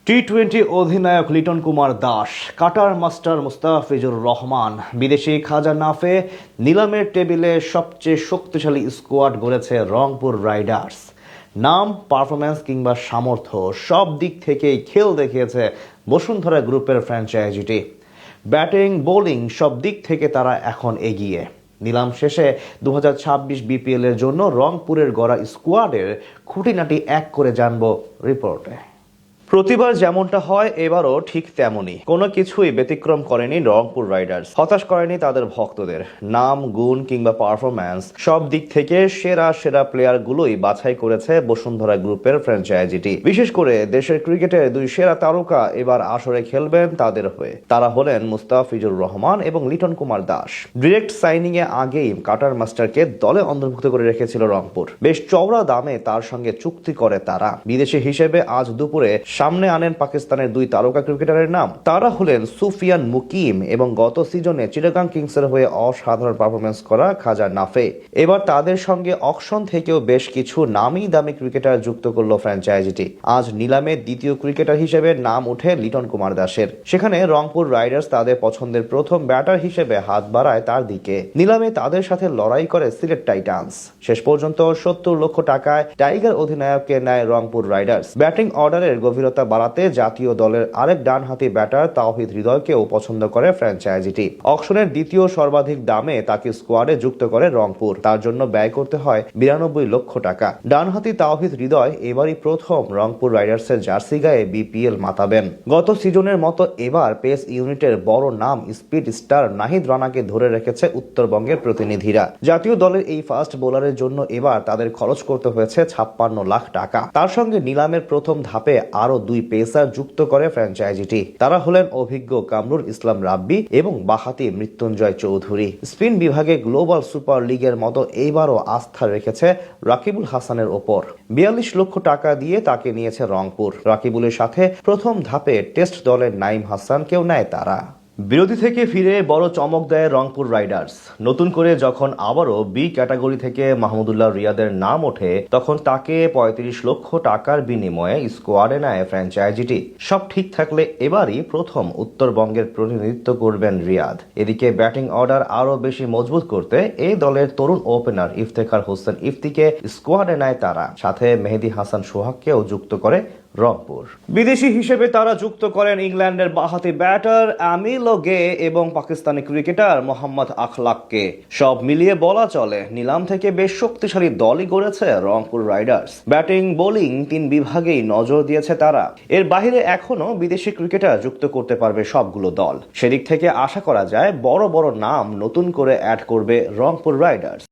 টি-20 অধিনায়ক Liton Kumar Das, cutter master Mustafizur Rahman, বিদেশি খাজা নাফে, নিলামের টেবিলে সবচেয়ে শক্তিশালী স্কোয়াড গড়েছে রংপুর রাইডার্স। নাম, পারফরম্যান্স কিংবা সামর্থ্য সব দিক থেকেই খেল দেখিয়েছে বসুন্ধরা গ্রুপের ফ্র্যাঞ্চাইজিটি। ব্যাটিং, বোলিং সব দিক থেকে তারা এখন এগিয়ে। নিলাম শেষে 2026 বিপিএল এর জন্য রংপুরের গড়া স্কোয়াডের খুঁটিনাটি এক করে জানব রিপোর্টে। প্রতিবার যেমনটা হয় এবারও ঠিক তেমনই, কোনো কিছুই ব্যতিক্রম করেনি রংপুর রাইডার্স। হতাশ করেনি তাদের ভক্তদের। নাম, গুণ কিংবা পারফরম্যান্স সব দিক থেকে সেরা সেরা প্লেয়ারগুলোই বাছাই করেছে বসুন্ধরা গ্রুপের ফ্র্যাঞ্চাইজিটি। বিশেষ করে দেশের ক্রিকেটের দুই সেরা তারকা এবার আসরে খেলবেন তাদের হয়ে। তারা হলেন মুস্তাফিজুর রহমান এবং লিটন কুমার দাস। ডিরেক্ট সাইনিং এ আগেই কাটার মাস্টারকে দলে অন্তর্ভুক্ত করে রেখেছিল রংপুর। বেশ চওড়া দামে তার সঙ্গে চুক্তি করে তারা। বিদেশি হিসেবে আজ দুপুরে সামনে আনেন পাকিস্তানের দুই তারকা ক্রিকেটারের নাম। তারা হলেন সুফিয়ান মুকিম এবং গত সিজনে চিটাগাং কিংসের হয়ে অসাধারণ পারফরমেন্স করা খাজা নাফে। এবার তাদের সঙ্গে অকশন থেকেও বেশ কিছু নামি দামি ক্রিকেটার যুক্ত করলো ফ্র্যাঞ্চাইজিটি। আজ নিলামে দ্বিতীয় ক্রিকেটার হিসেবে নাম উঠে লিটন কুমার দাসের। সেখানে রংপুর রাইডার্স তাদের পছন্দের প্রথম ব্যাটার হিসেবে হাত বাড়ায় তার দিকে। নিলামে তাদের সাথে লড়াই করে সিলেট টাইটান্স। শেষ পর্যন্ত 70 লক্ষ টাকায় টাইগার অধিনায়ককে নেয় রংপুর রাইডার্স। ব্যাটিং অর্ডারের গভীরতা বাড়াতে জাতীয় দলের আরেক ডানহাতি ব্যাটার তাওহিদ হৃদয়কেও পছন্দ করে ফ্র্যাঞ্চাইজিটি। অকশনের দ্বিতীয় সর্বাধিক দামে তাকে স্কোয়াডে যুক্ত করে রংপুর। তার জন্য ব্যয় করতে হয় 92 লক্ষ টাকা। ডানহাতি তাওহিদ হৃদয় এবারই প্রথম রংপুর রাইডার্সের জার্সি গায়ে বিপিএল মাতাবেন। গত সিজনের মতো এবার পেস ইউনিটের বড় নাম স্পিড স্টার নাহিদ রানাকে ধরে রেখেছে উত্তরবঙ্গের প্রতিনিধিরা। জাতীয় দলের এই ফাস্ট বোলারের জন্য এবার তাদের খরচ করতে হয়েছে 56 লাখ টাকা। তার সঙ্গে নিলামের প্রথম ধাপে আরো দুই পেসার যুক্ত করে ফ্র্যাঞ্চাইজিটি। তারা হলেন অভিজ্ঞ কামরুল ইসলাম রাব্বি এবং বাহাতি মৃত্যুঞ্জয় চৌধুরী। স্পিন বিভাগে গ্লোবাল সুপার লিগের মতো এইবারও আস্থা রেখেছে রাকিবুল হাসানের ওপর। 42 লক্ষ টাকা দিয়ে তাকে নিয়েছে রংপুর। রাকিবুলের সাথে প্রথম ধাপে টেস্ট দলের নাইম হাসানকেও নেয় তারা। বিরোধী থেকে ফিরে বড় চমক দেয় রংপুর রাইডার্স। নতুন করে যখন আবারও বি ক্যাটাগরি থেকে মাহমুদুল্লাহ রিয়াদের নাম ওঠে, তখন তাকে 35 লক্ষ টাকার বিনিময়ে স্কোয়াডে নেয় ফ্র্যাঞ্চাইজিটি। সব ঠিক থাকলে এবারই প্রথম উত্তরবঙ্গের প্রতিনিধিত্ব করবেন রিয়াদ। এদিকে ব্যাটিং অর্ডার আরো বেশি মজবুত করতে এই দলের তরুণ ওপেনার ইফতেখার হোসেন ইফতিকে স্কোয়াডে নেয় তারা। সাথে মেহেদী হাসান সোহাগকেও যুক্ত করে রংপুর। বিদেশি হিসেবে তারা যুক্ত করেন ইংল্যান্ডের বাহাতি ব্যাটার আমিলো গে এবং পাকিস্তানি ক্রিকেটার মোহাম্মদ আখলাককে। সব মিলিয়ে বলা চলে নিলাম থেকে বেশ শক্তিশালী দলই গড়েছে রংপুর রাইডার্স। ব্যাটিং, বোলিং তিন বিভাগেই নজর দিয়েছে তারা। এর বাইরে এখনো বিদেশি ক্রিকেটার যুক্ত করতে পারবে সবগুলো দল। সেদিক থেকে আশা করা যায় বড় বড় নাম নতুন করে অ্যাড করবে রংপুর রাইডার্স।